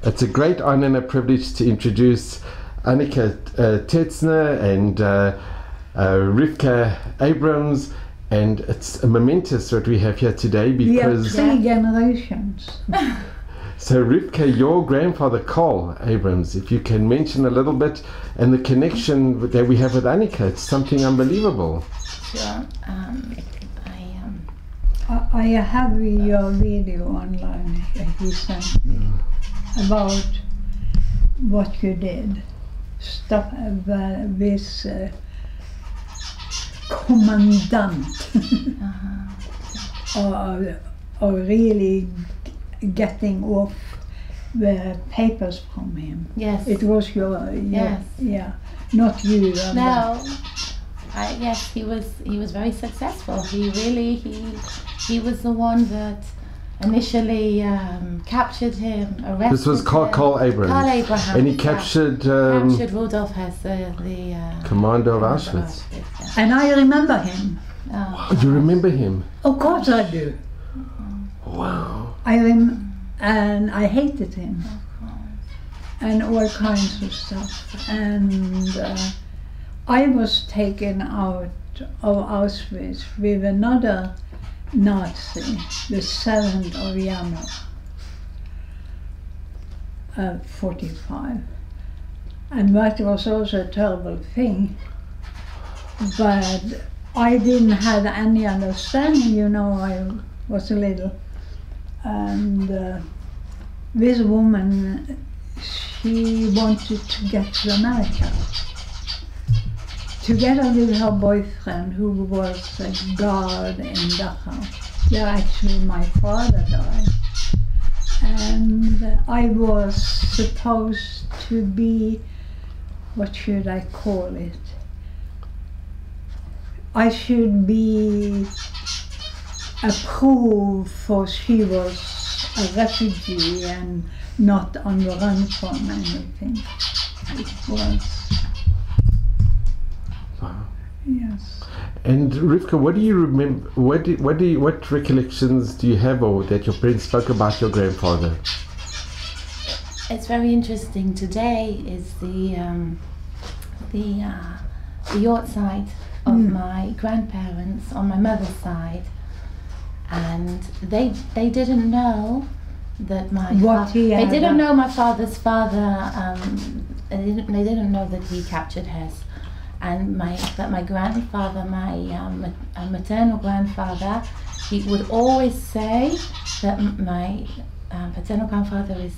It's a great honor and a privilege to introduce Annika Tetzner and Rivka Abrams, and it's momentous what we have here today because... We have 3 generations. So Rivka, your grandfather Carl Abrams, if you can mention a little bit, and the connection that we have with Annika, it's something unbelievable. Sure. I have your video online he sent me about what you did. Stuff with commandant or really getting off the papers from him. Yes. It was your yes. Yeah, not you. No. Yes, he was very successful. He was the one that initially captured him, arrested This was Carl Abrams. Carl Abraham. And he captured Rudolf as the commander of Auschwitz. Yeah. And I remember him. Oh. Oh, you remember him? Of course I do. Wow. And I hated him. And all kinds of stuff. And I was taken out of Auschwitz with another Nazi, the 7th of January, 45. And that was also a terrible thing. But I didn't have any understanding, you know, I was a little. And this woman, she wanted to get to America. Together with her boyfriend, who was a guard in Dachau. Yeah, actually my father died. And I was supposed to be, what should I call it? I should be approved for she was a refugee and not on the run from anything. It was. Wow. Yes. And Rivka, what do you remember? What recollections do you have, or that your parents spoke about your grandfather? It's very interesting. Today is the yacht side of my grandparents on my mother's side, and they didn't know that they didn't know my father's father. They didn't know that he captured his. And my grandfather, my maternal grandfather, he would always say that my paternal grandfather is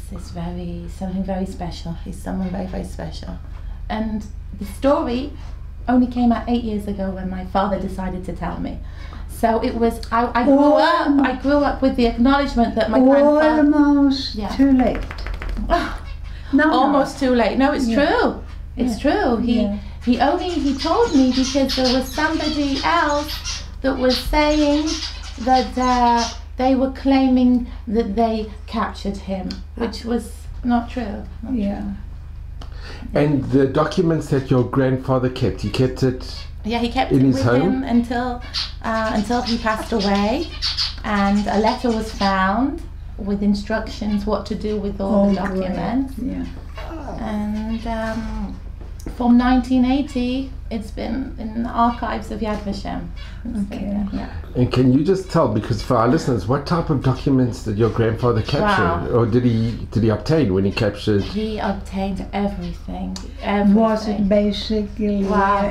something very special. He's someone very, very special. And the story only came out 8 years ago when my father decided to tell me. So it was, I grew up with the acknowledgement that my grandfather... Almost too late. Almost too late. No, it's true. It's true. He told me because there was somebody else that was saying that they were claiming that they captured him, which was not true. Not true. And the documents that your grandfather kept, he kept it. Yeah, he kept in it his with home? him until he passed away, and a letter was found with instructions what to do with all the documents. Yeah. And from 1980, it's been in the archives of Yad Vashem. Okay. Yeah. And can you just tell, because for our listeners, what type of documents did your grandfather capture, or did he obtain when he captured? He obtained everything. Was it basically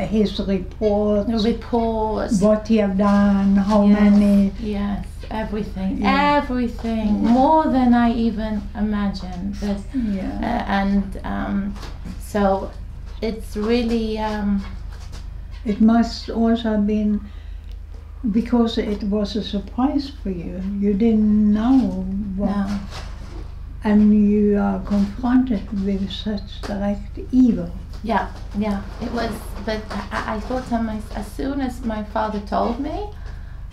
his report? The reports. What he have done? How many? Yes, everything. Yeah. Everything. More than I even imagined. So it's really. It must also have been because it was a surprise for you. You didn't know what. No. And you are confronted with such direct evil. Yeah, it was. But I thought as soon as my father told me,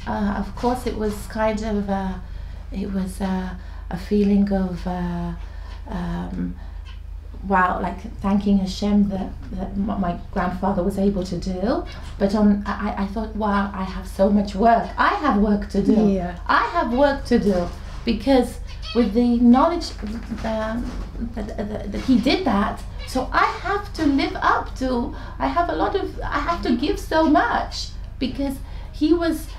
of course it was kind of a feeling of wow, like thanking Hashem that what my grandfather was able to do. But I thought, wow, I have so much work. I have work to do. Yeah. I have work to do because with the knowledge that he did that. So I have to live up to, I have to give so much, because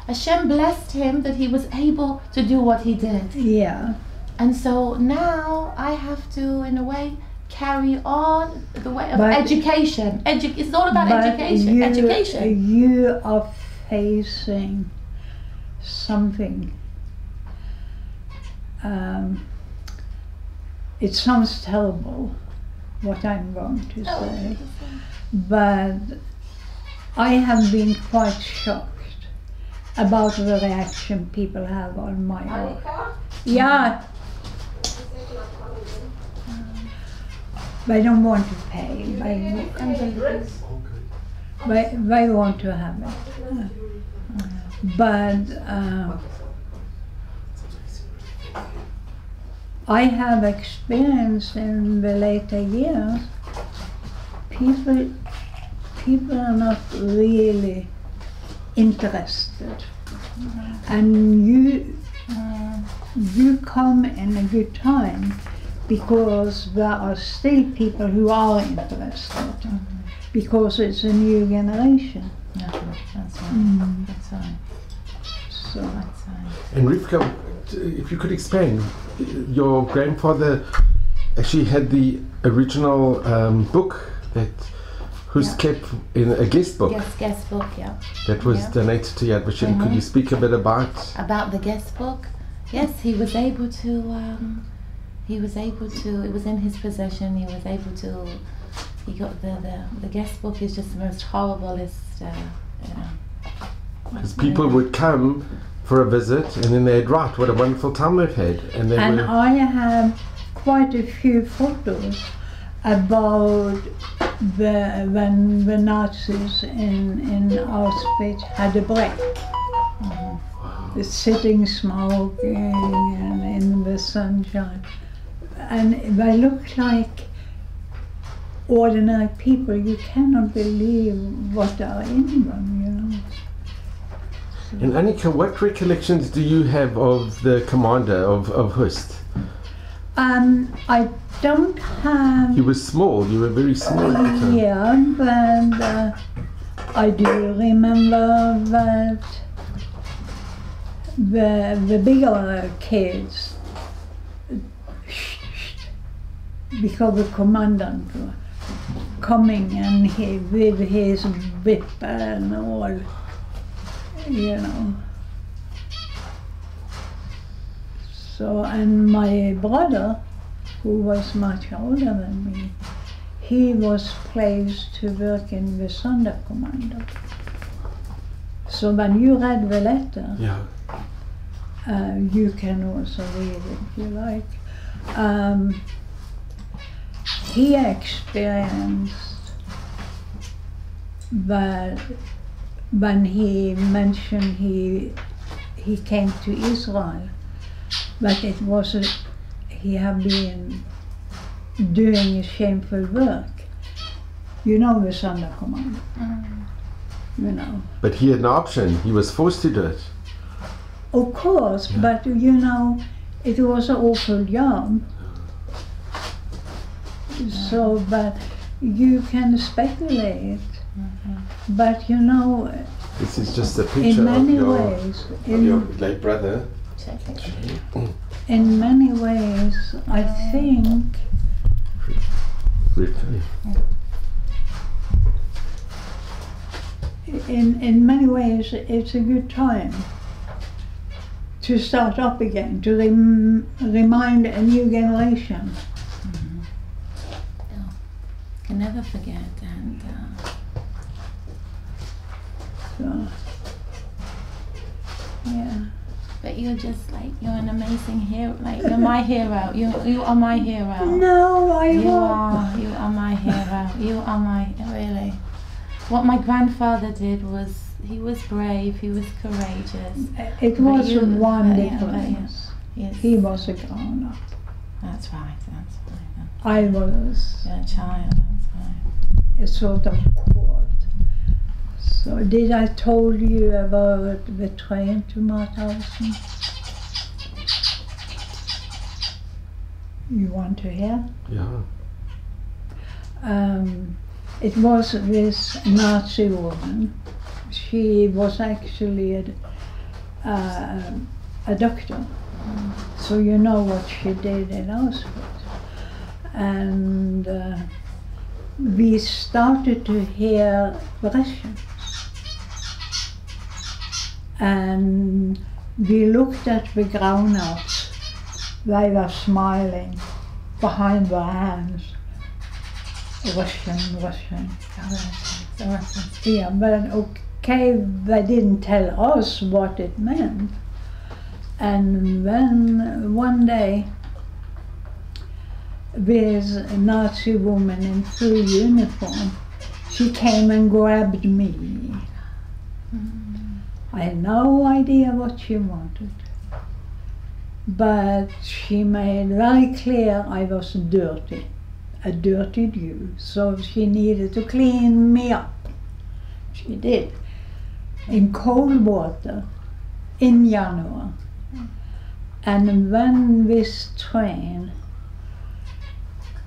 Hashem blessed him that he was able to do what he did. Yeah. And so now I have to, in a way, carry on the way of education. It's all about education. Education. You are facing something. It sounds terrible, what I'm going to say, but I have been quite shocked about the reaction people have on my work. Yeah. They don't want to pay. They want to have it. But I have experienced in the later years, people are not really interested, and you come in a good time, because there are still people who are interested, because it's a new generation. Yeah, that's right. That's right. So that's right. And Rivka, if you could expand, your grandfather actually had the original book who's kept in a guest book. Guest book, yeah. That was donated to Yad Vashem. Could you speak a bit about the guest book? Yes, he was able to. It was in his possession. He got the guest book is just the most horriblest. Because people would come for a visit and then they'd write what a wonderful time they've had, and I have quite a few photos about when the Nazis in Auschwitz had a break. Sitting smoking and in the sunshine, and they look like ordinary people. You cannot believe what are in them, you know. And Annika, what recollections do you have of the commander of Hust? I don't have. He was small. You were very small at the time. Yeah, but I do remember that the bigger kids, because the commandant was coming and he with his whip and all, you know. So, and my brother, who was much older than me, he was placed to work in the Sonderkommando. So when you read the letter, you can also read it if you like. He experienced that when he mentioned he came to Israel, but it was he had been doing a shameful work. You know the Sonderkommando. You know. But he had an option. He was forced to do it. Of course, but you know, it was an awful job. So, but you can speculate. But you know, this is just a picture of your late brother. In many ways, I think. In many ways, it's a good time to start up again, to remind a new generation. Can never forget, and so, yeah. But you're just like, you're an amazing hero. Like, you're my hero. You are my hero. No, you are my hero. You are my, really. What my grandfather did was, he was brave, he was courageous. It was one difference. Yes. He was a grown up. That's right, that's right. I was a child, that's right. A sort of quad. So did I told you about the train to Mauthausen? You want to hear? Yeah. It was this Nazi woman. She was actually a doctor, so you know what she did in Auschwitz. And we started to hear Russian. And we looked at the grown-ups. They were smiling behind their hands. Russian. Yeah, but okay, they didn't tell us what it meant. And then one day, this Nazi woman in full uniform, she came and grabbed me. I had no idea what she wanted, but she made very clear I was dirty, a dirty Jew, so she needed to clean me up. She did, in cold water, in January. And when this train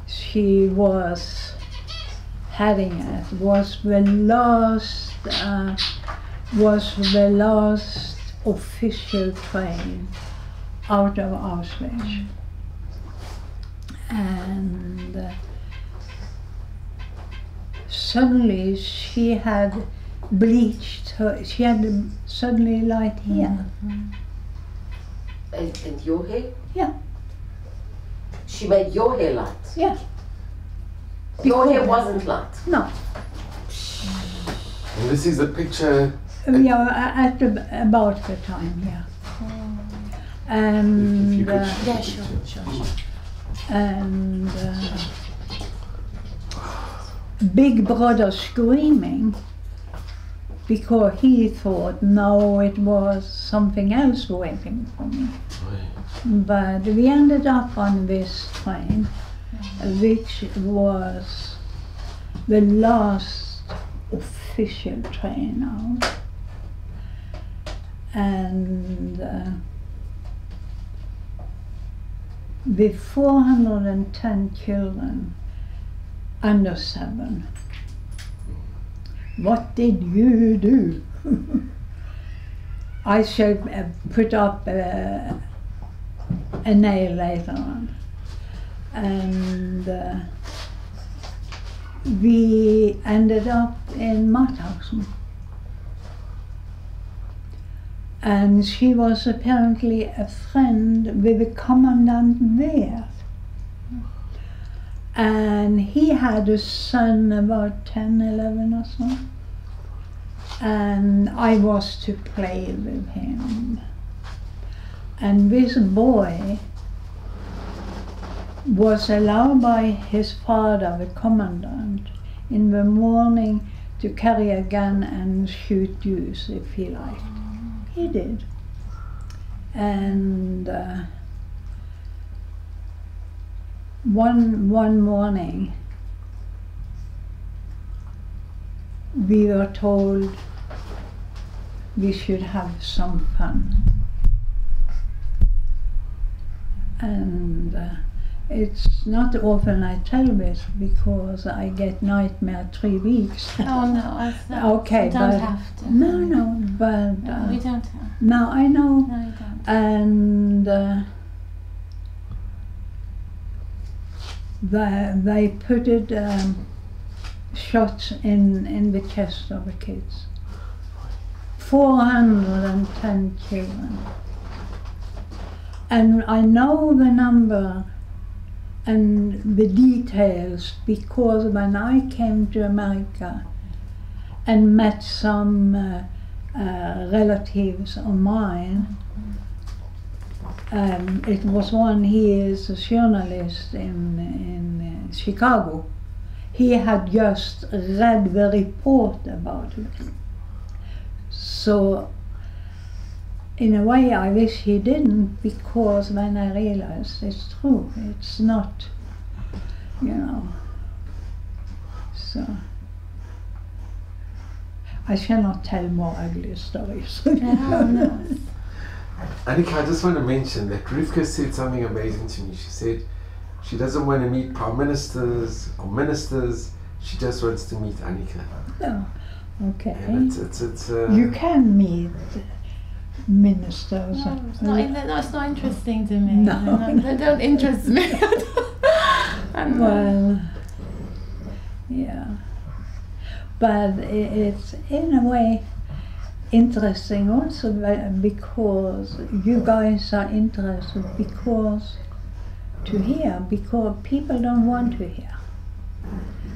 she was heading at was the last official train out of Auschwitz. And suddenly she had bleached her, she had suddenly light hair. And your hair? Yeah. She made your hair light? Yeah. Your hair wasn't light? No. And this is a picture. Yeah, at about the time, yeah. And If you could Yeah, sure. and Big Brother screaming because he thought no, it was something else waiting for me. But we ended up on this train, which was the last official train out. And with 410 children under 7. What did you do? I shall put up a nail later on. And we ended up in Mauthausen. And she was apparently a friend with the commandant there. And he had a son about 10, 11 or so. And I was to play with him. And this boy was allowed by his father, the commandant, in the morning to carry a gun and shoot Jews if he liked. He did. And one morning we were told we should have some fun. And it's not often I tell this because I get nightmare 3 weeks. Oh no, okay, you don't but have to. no, but No, we don't have. no, I know. No, you don't. And they put it shots in the chest of the kids. 410 children. And I know the number and the details because when I came to America and met some relatives of mine, it was one, he is a journalist in Chicago. He had just read the report about it. So in a way I wish he didn't, because when I realized it's true, it's not, you know, so I shall not tell more ugly stories. No. Annika, I just want to mention that Rivka said something amazing to me. She said She doesn't want to meet prime ministers or ministers. She just wants to meet Annika. Oh, okay. And it's you can meet ministers. No, it's not interesting to me. No. They don't interest me. Well, yeah. But it's in a way interesting also because you guys are interested because people don't want to hear.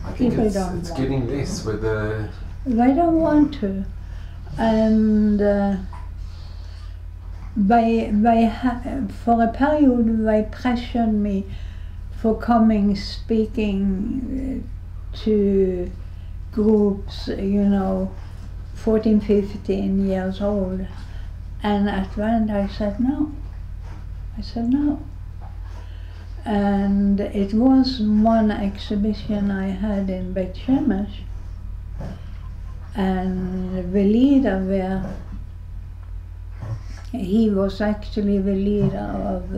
I think People it's don't want. getting less with the... They don't want to, and for a period they pressured me for coming speaking to groups, 14, 15 years old, and at the end I said no. And it was one exhibition I had in Beit Shemesh, and the leader there, he was actually the leader of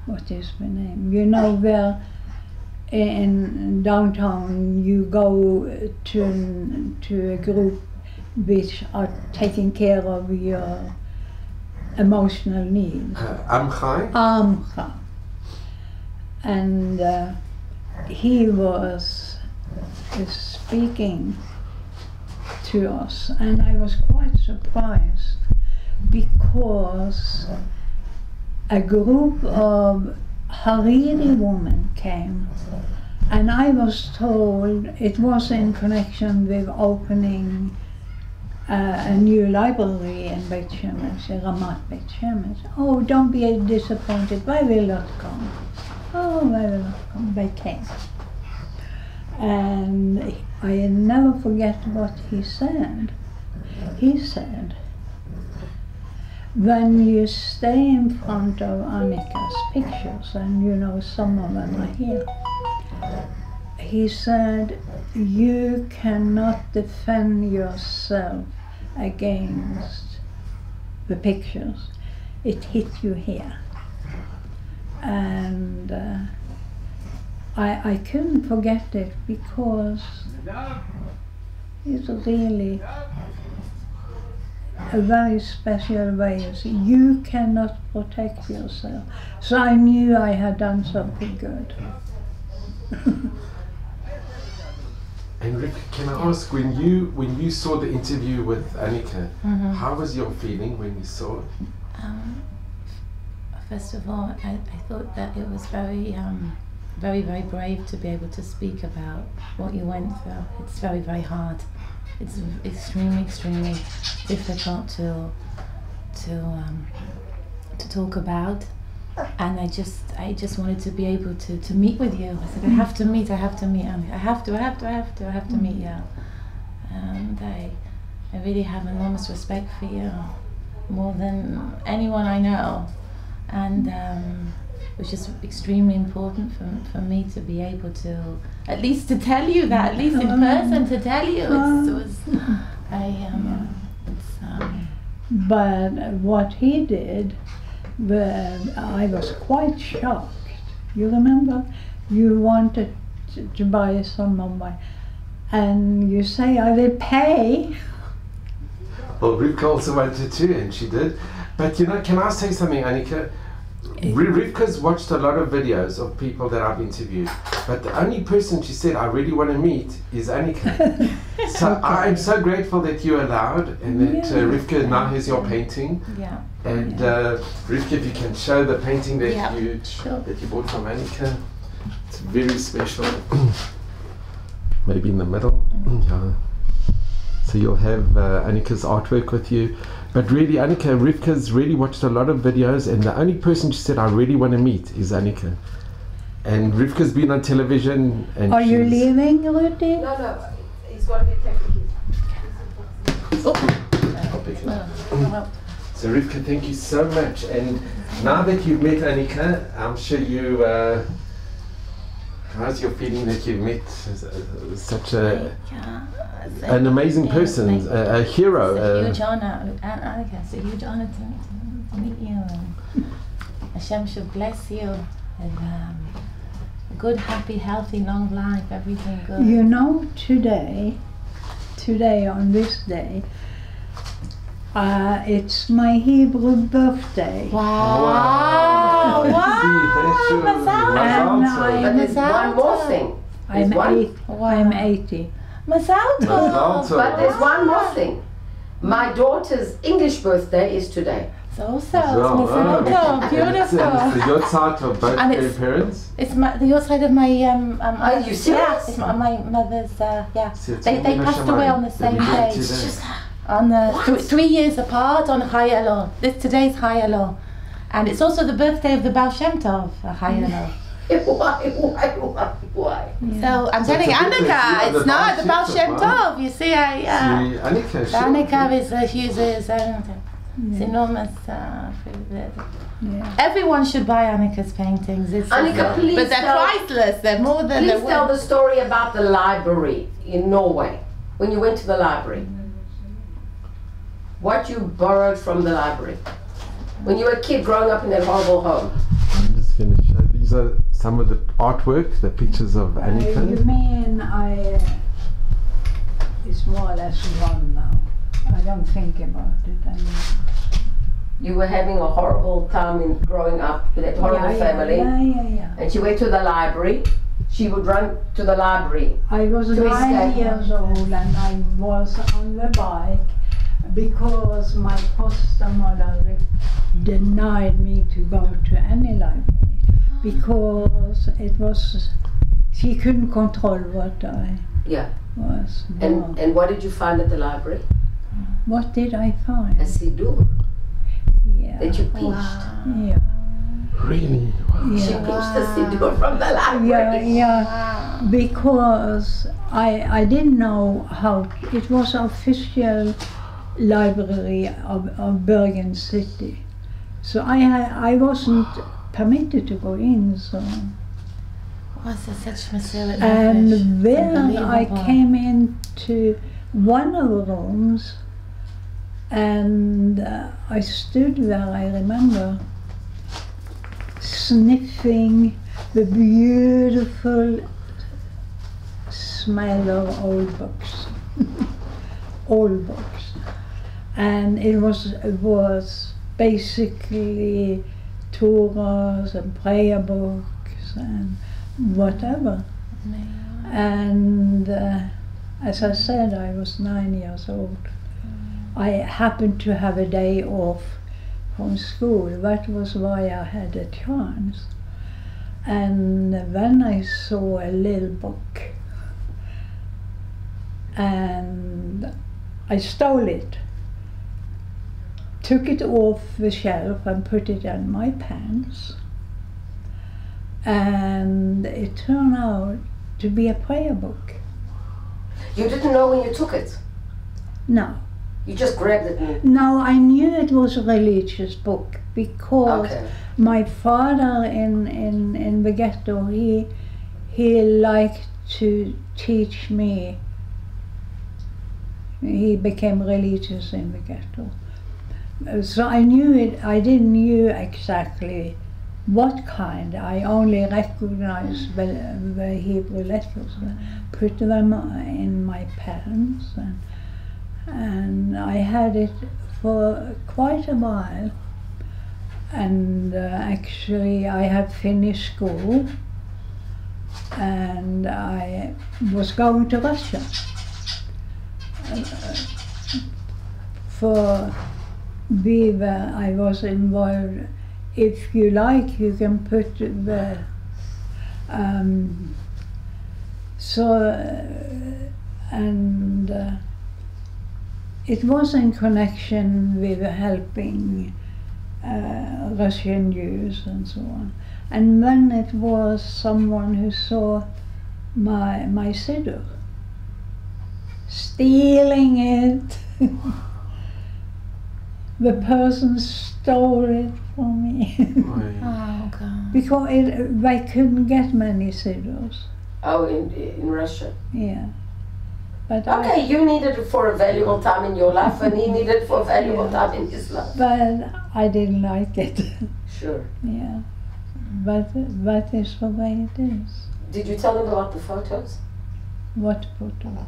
what is the name? Where in downtown you go to a group which are taking care of your emotional needs. Amcha. And he was speaking to us, and I was quite surprised because a group of Haredi women came, and I was told it was in connection with opening a new library in Beit Shemesh, Ramat Beit Shemesh. Oh, don't be disappointed, they will not come. Oh, they will not come. They came. And I never forget what he said. He said, when you stay in front of Annika's pictures, and some of them are here, he said, you cannot defend yourself against the pictures. It hit you here. And I couldn't forget it because it's really a very special way. You cannot protect yourself. So I knew I had done something good. And Rivka, can I ask, when you saw the interview with Annika, how was your feeling when you saw it? First of all, I thought that it was very, very brave to be able to speak about what you went through. It's very, very hard. It's extremely difficult to talk about. And I just wanted to be able to meet with you. I said, I have to meet Annika. I have to meet you. And I really have enormous respect for you, more than anyone I know. And it was just extremely important for me to be able to, at least to tell you that, at least in person, to tell you. But what he did, I was quite shocked. You remember? You wanted to buy some of my, and you say, I will pay. Well, Rivka also wanted to, and she did. But can I say something, Annika? Rivka's watched a lot of videos of people that I've interviewed, but the only person she said I really want to meet is Annika. So okay. I'm so grateful that you allowed, and that Rivka now has your painting. Yeah. And Rivka, if you can show the painting that you bought from Annika, it's very special. Maybe in the middle. Yeah. So you'll have Annika's artwork with you. But really, Annika, Rivka's really watched a lot of videos, and the only person she said I really want to meet is Annika. And Rivka's been on television. And are you leaving, Rudy? No, he's got to be taken. I'll pick it up. So Rivka, thank you so much. And now that you've met Annika, I'm sure you, how's your feeling that you've met such an amazing person, a hero? It's a huge honor. Annika, it's a huge honor to meet you. And Hashem should bless you with a good, happy, healthy, long life, everything good. You know, today on this day, it's my Hebrew birthday. Wow! But there's one more thing. I'm 80. Mazal tov. But there's one more thing. My daughter's English birthday is today. So, Mazal tov. Beautiful. It's your side of both And parents? It's your side of my Are you serious? Yeah, it's my mother's. Yeah, they passed away on the same day. On the 3 years apart on Chai Elo. Today's Chai Elo, and it's also the birthday of the Baal Shem Tov. Chai Elo. Why? Yeah. So I'm telling Annika, it's not the Baal Shem Tov. You see, Annika is enormous. Everyone should buy Annika's paintings. Annika, please but they're priceless. They're more than. Please tell the story about the library in Norway. When you went to the library, what you borrowed from the library when you were a kid growing up in that horrible home. I'm just going to show. These are some of the artwork, the pictures of Annika. You mean it's more or less gone now. I don't think about it anymore. You were having a horrible time in growing up with that horrible family. Yeah. And she went to the library. She would run to the library. I was 9 years old and I was on the bike because my foster mother denied me to go to any library because she couldn't control what I was doing. And what did you find at the library? What did I find? A siddur. Yeah. That you pinched. Yeah. Really? Wow. She pinched the siddur from the library. Yeah. Because I didn't know how it was official library of Bergen City, so I wasn't permitted to go in. So. And then I came into one of the rooms, and I stood there. I remember sniffing the beautiful smell of old books, old books. And it was basically Torahs and prayer books and whatever. And as I said, I was 9 years old. I happened to have a day off from school. That was why I had a chance. And then I saw a little book, and I stole it. Took it off the shelf and put it in my pants, and it turned out to be a prayer book. You didn't know when you took it? No. You just grabbed it? No, I knew it was a religious book because my father in the ghetto, he liked to teach me. He became religious in the ghetto. So I knew it. I didn't know exactly what kind. I only recognized the Hebrew letters, put them in my pants, and I had it for quite a while. And actually, I had finished school, and I was going to Russia for Viva. I was involved. If you like, you can put the it was in connection with helping Russian Jews and so on. And then it was someone who saw my siddur, stealing it. The person stole it from me. Oh, God. Because they couldn't get many siddurs. Oh, in Russia? Yeah. But Okay, you needed it for a valuable time in your life, and he needed it for a valuable time in his life. But I didn't like it. Sure. Yeah. But it's the way it is. Did you tell him about the photos? What photo?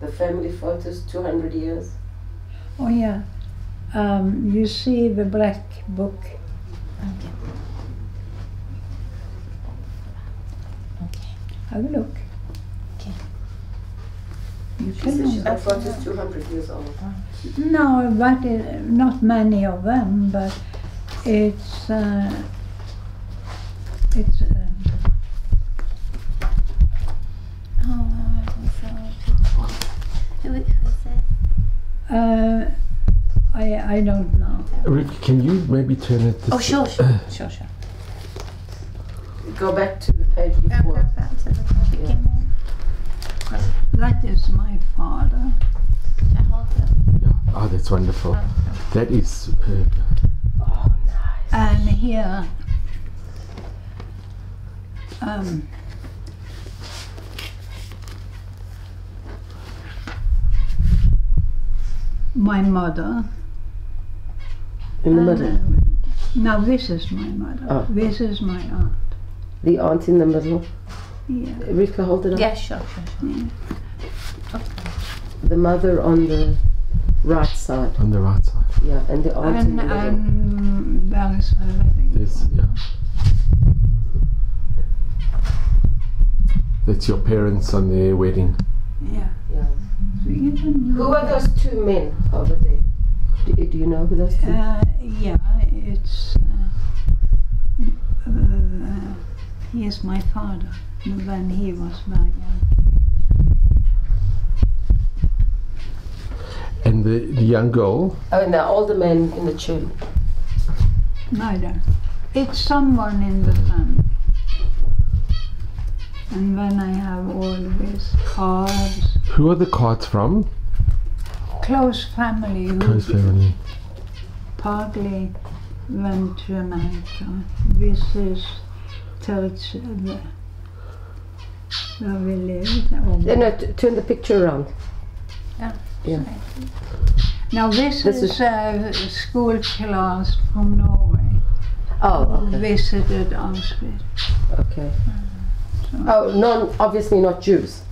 The family photos, 200 years? Oh yeah. You see the black book. Okay. Have a look. Okay. You She can said she's know. got photos 200 years old. No, but not many of them. But it's Who is it? I don't know. Rivka, can you maybe turn it this Oh, sure. Go back to the page before. That is my father. Yeah. Oh, that's wonderful. That is superb. Oh, nice. And here, my mother. In the middle. Now this is my mother. Oh. This is my aunt. The aunt in the middle. Yeah. Rivka, hold it up. Yeah, sure. The mother on the right side. On the right side. Yeah, and the aunt in the middle. And there is her wedding. Yes, yeah. That's your parents on their wedding. Yeah. Yeah. So you can Who are those two men over there? Do you know who those two? yeah, it's he is my father when he was very young. And the young girl, Oh, and the older man in the tune. Neither. It's someone in the family. And when I have all these cards, who are the cards from? close family who Close family. partly went to America. This is Tetzner, where we lived. No, turn the picture around. Yeah. Now this This is a school class from Norway Oh, who okay. visited Auschwitz. Okay. Oh, obviously not Jews.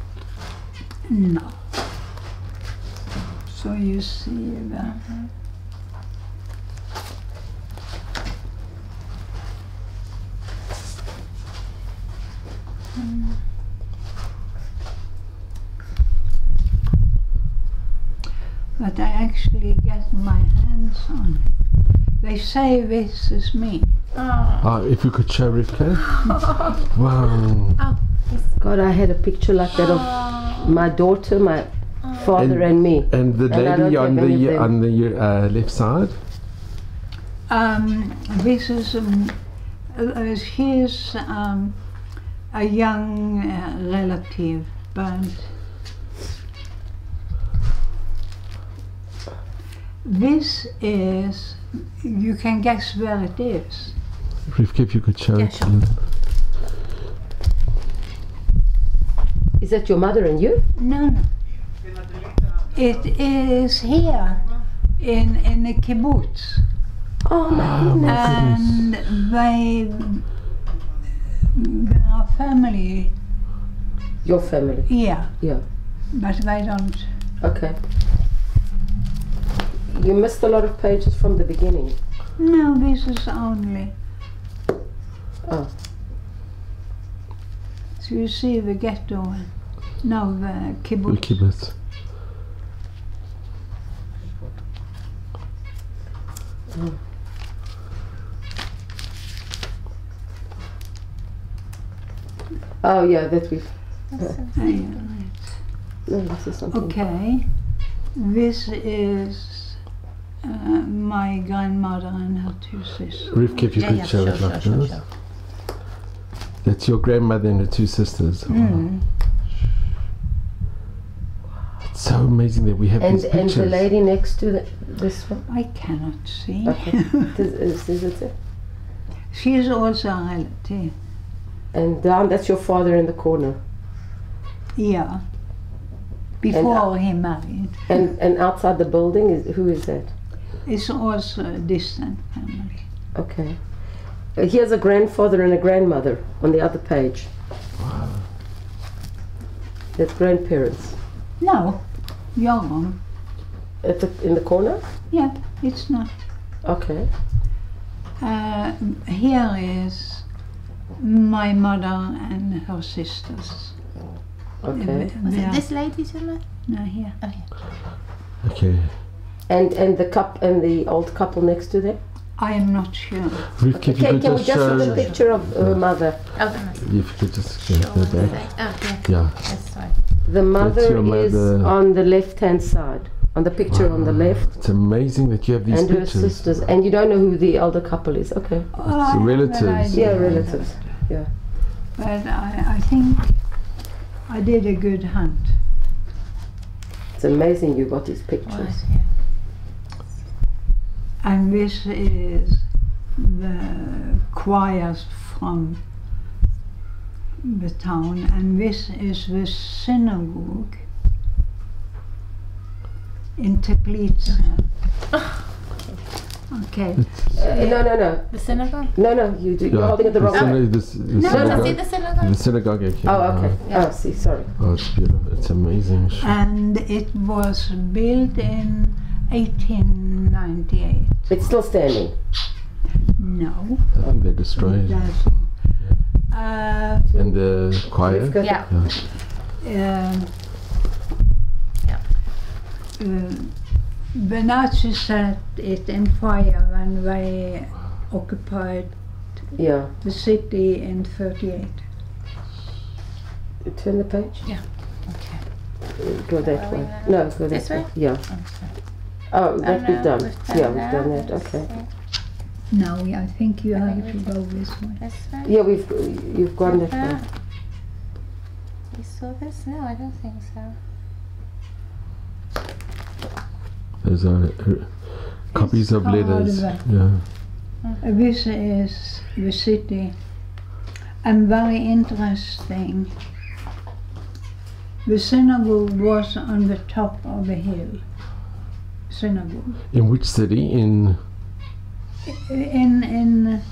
No. So you see that. But I actually get my hands on it. They say this is me. If you could show Rivka. Wow. God, I had a picture like that of my daughter, my father, and me. And the I don't lady have any of them. on the left side. This is he's a young relative, but this is, you can guess where it is. Rivka, if you could show it. sure. Is that your mother and you? No. It is here in the kibbutz. Oh my goodness. And they are family, Your family. yeah, Yeah. but they don't. Okay. You missed a lot of pages from the beginning. No, this is only. Oh. So you see the ghetto, no, the The kibbutz. kibbutz. Oh yeah, that we. No, this is something. Okay, this is my grandmother and her two sisters. Rivka, if you could show it like this. That's your grandmother and her two sisters. Mm. It's so amazing that we have And these pictures. the lady next to this one. I cannot see. Okay. Is it it? She is also a relative. And down, that's your father in the corner. Yeah. before he married. And outside the building, who is that? It's also a distant family. Okay. Here's a grandfather and a grandmother on the other page. That's grandparents. No, you're wrong. In the corner? Yep, it's not. Okay. Here is my mother and her sisters. Okay. Was it this lady, Gemma? No, here. Okay. And the old couple next to them? I am not sure. Rivka, if you could Can we just just show... see the picture of her mother? Okay. If you could just show the back. Yeah. Yes, sorry. The mother your is mother. on the left-hand side. On the picture on the left. It's amazing that you have these And her pictures. sisters. And you don't know who the elder couple is. Okay. I have relatives. an idea. Yeah, relatives. Yeah. But I think I did a good hunt. It's amazing you got these pictures. Right, yeah. And this is the choirs from the town, and this is the synagogue in Tetzner. Okay. No. The synagogue? No, you're holding it the wrong way. The No, synagogue. see the synagogue? The synagogue. Okay. Oh, okay. Yeah. Oh, see, sorry. Oh, it's beautiful. It's amazing. And it was built in 1898. It's still standing. No, I think they destroyed it. that's And the choir. We've got Yeah. um, Yeah. the Nazis set it in fire when they occupied Yeah. the city in 38. Turn the page. Yeah. Okay. Go that Are we way. there? No, go This that way. way? Yeah. Okay. Oh, that we've done. Yeah, we've that. done that. Let's Okay. see. No, I think you I have think to we go this way. This way? Yeah, you've gone that way. You saw this? No, I don't think so. Those are copies of It's letters. hard, Yeah. This is the city, and very interesting. The synagogue was on the top of a hill. Synagogue. In which city? In. In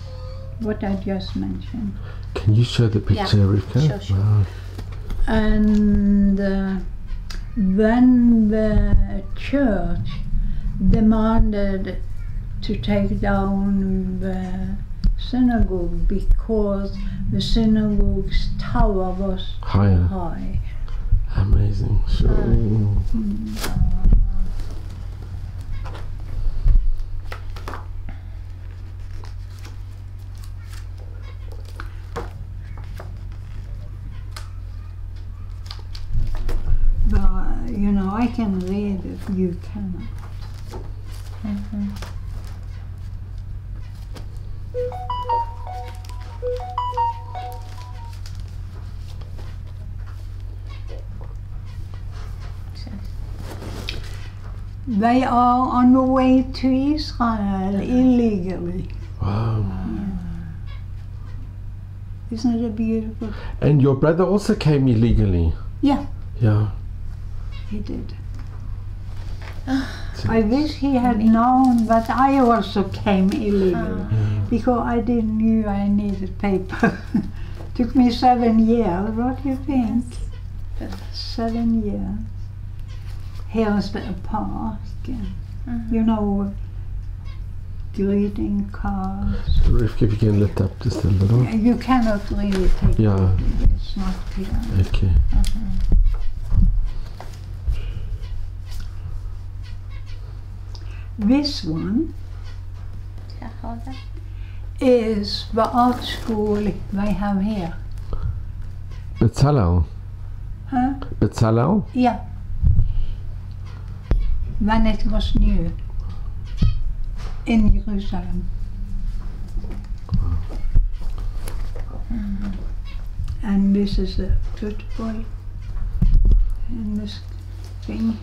what I just mentioned. Can you show the picture, Rivka? Sure. Wow. And when the church demanded to take down the synagogue because the synagogue's tower was Higher. high. Amazing. Sure. But you know, I can read it, you cannot. They are on the way to Israel illegally. Wow. Isn't it beautiful? And your brother also came illegally. Yeah, Yeah. he did. I wish he had known, but I also came illegally because I didn't knew I needed paper. Took me 7 years. What do you think? 7 years. Here's the park, you know, greeting cards. Rivka, if you can lift up just a little. You cannot really take Yeah. it. It's not clear. Okay. This one Yeah, hold that. is the art school they have here. Bezalel. Huh? Bezalel? Yeah. When it was new in Jerusalem. And this is the football and this thing.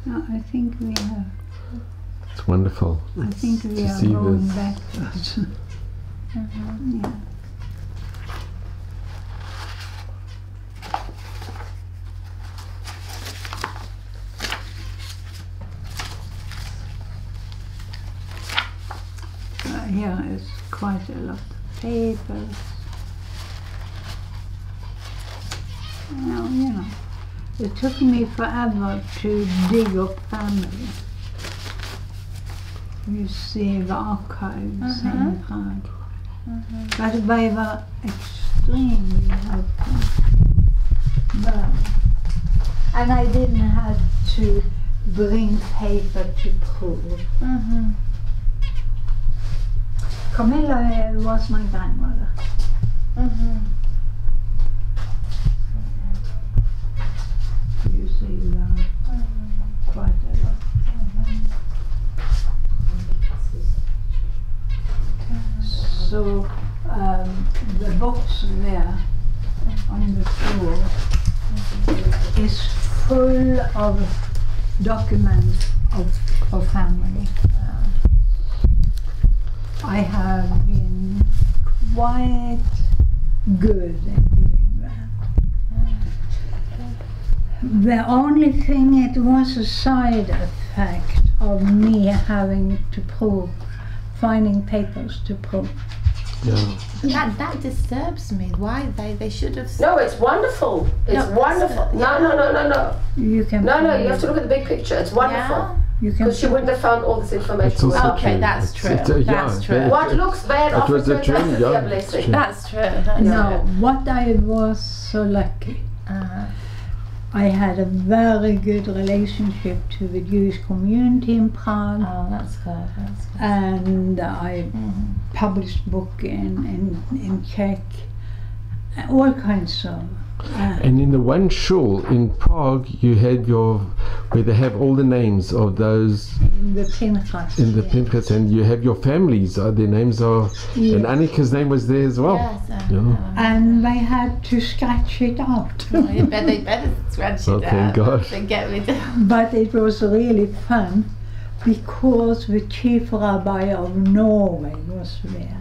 Now I think we have It's wonderful. I think we to are see going this. backwards. Yeah. Here is quite a lot of papers. Well, you know, it took me forever to dig up family. You see the archives in Prague. But they were extremely helpful. But, and I didn't have to bring paper to prove. Camilla was my grandmother. You see quite a lot. So the box there on the floor is full of documents of family. I have been quite good at doing that. The only thing, it was a side effect of me having to prove, finding papers to prove. Yeah. That disturbs me. Why they should have. No, it's wonderful. It's wonderful. No. You can. No, you have to look at the big picture. It's wonderful. Yeah. You can. Because she wouldn't have found all this information. It's also Okay, true. that's true. That's true. yeah, What looks bad It often was a turns out dream, to be yeah. a blessing. That's true. That's No, true. what I was so lucky. I had a very good relationship to the Jewish community in Prague. Oh, that's good. That's good. And I published book in Czech, all kinds of. And in the one shul in Prague, you had where they have all the names of those In the Pinchas. in the Pinchas, and you have your families. Their names are, and Annika's name was there as well. Yes, Yeah. And they had to scratch it out. they better scratch it Oh, thank out. God. They get rid of. But it was really fun because the chief rabbi of Norway was there.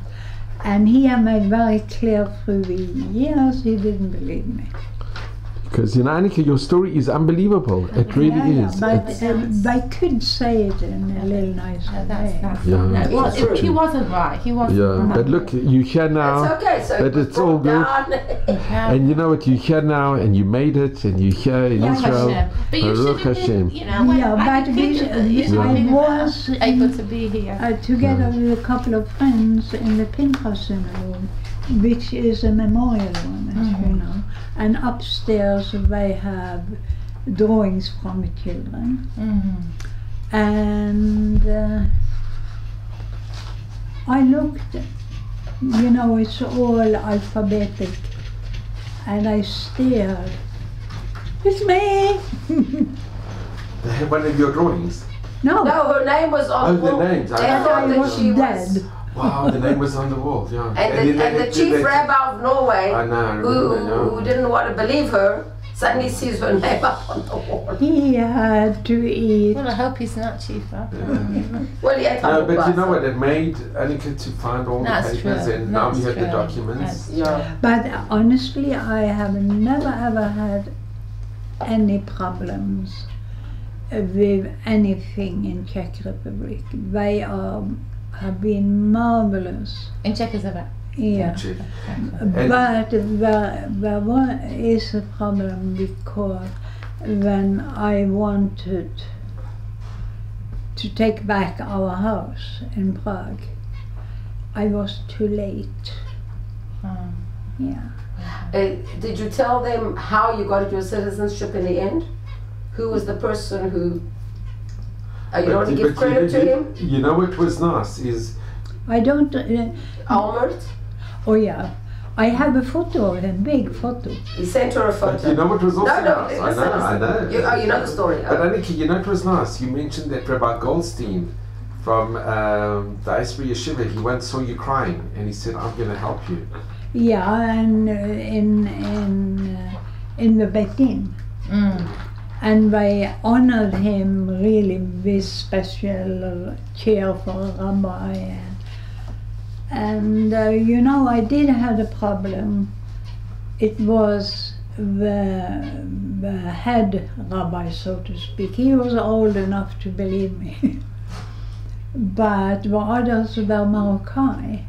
And he had made very clear through the years he didn't believe me. Because, Annika, your story is unbelievable. It really is. But It's- they could say it in a little nicer way. Yeah. No, It's true. he wasn't right. He wasn't yeah, right. but look, you're here now. It's okay, so but it's all good. Yeah. And you know what, you're here now, and you made it, and you're here in Baruch Israel. Hashem. But you Baruch should have Hashem. been, you know, when Yeah, I but think you should I have been was able to be here. together with a couple of friends in the Pinchas synagogue, which is a memorial one, as you know. And upstairs they have drawings from the children. And I looked, it's all alphabetic, and I stared. It's me! They have one of your drawings. No, No, her name was on Oh, the the wall. names. They I thought I that was she dead. was. Wow, the name was on the wall, yeah. And the chief rabbi of Norway, I know, I remember, who didn't want to believe her, suddenly sees her name up on the wall. He had to eat. Well, I hope he's not cheaper. Well, yeah, No, but you know what? It made Annika to find all That's the papers, true. and now we That's have the true. documents. That's Yeah. But honestly, I have never ever had any problems with anything in Czech Republic. They have been marvelous. In Czechoslovakia. Yeah. Check. But there is a problem because when I wanted to take back our house in Prague, I was too late. Yeah. Did you tell them how you got your citizenship in the end? Who was the person who? You don't want to give credit to him? You know what was nice is I don't. Almert? Oh yeah, I have a photo of him, big photo. He sent her a but photo. you know what was also No, nice? listen, I know. listen. You know the story. But Annika, you know what was nice? You mentioned that Rabbi Goldstein from the Eisber Yeshiva, he once saw you crying and he said, I'm going to help you. Yeah, and in the Beit Din. and they honored him really with special chair for a rabbi. And you know, I did have a problem. It was the head rabbi, so to speak. He was old enough to believe me. But the others were Moroccan.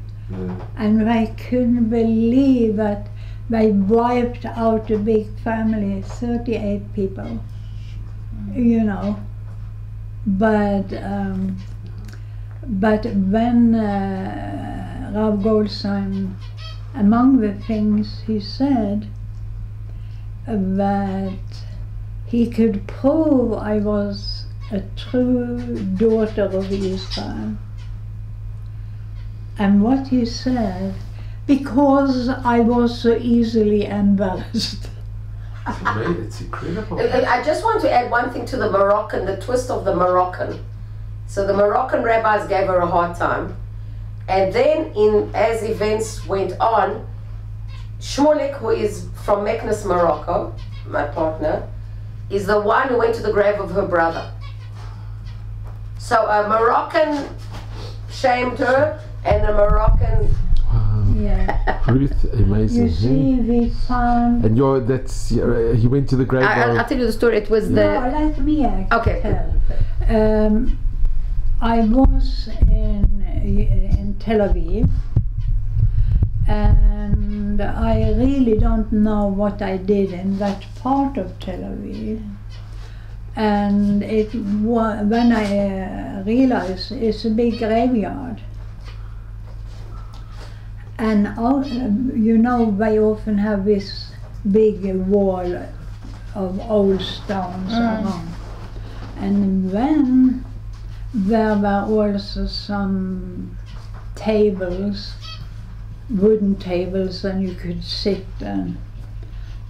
And they couldn't believe that they wiped out a big family, 38 people, you know. But when Rav Goldstein, among the things he said, that he could prove I was a true daughter of Israel. And what he said, because I was so easily embarrassed. It's incredible. I just want to add one thing to the Moroccan, the twist of the Moroccan. So the Moroccan rabbis gave her a hard time. And then as events went on, Shmulik, who is from Meknes, Morocco, my partner, is the one who went to the grave of her brother. So a Moroccan shamed her, and a Moroccan... Yeah. Ruth, amazing. You see, we found... And he went to the grave. I'll tell you the story. It was No, let me Okay. tell. I was in Tel Aviv, and I really don't know what I did in that part of Tel Aviv. And when I realized it's a big graveyard. And you know, they often have this big wall of old stones around. And then there were also some tables, wooden tables, and you could sit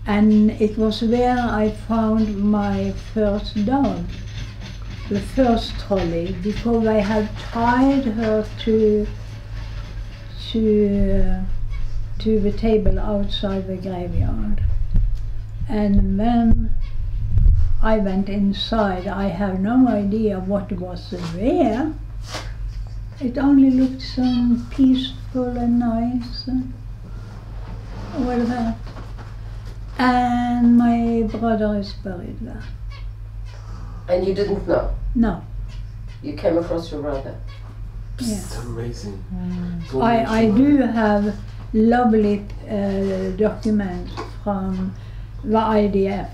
and it was where I found my first dog, the first trolley, because I had tied her to the table outside the graveyard. And then I went inside. I have no idea what was there. It only looked so peaceful and nice and all that. And my brother is buried there. And you didn't know? No. You came across your brother? Yeah. It's amazing. I do have lovely documents from the IDF,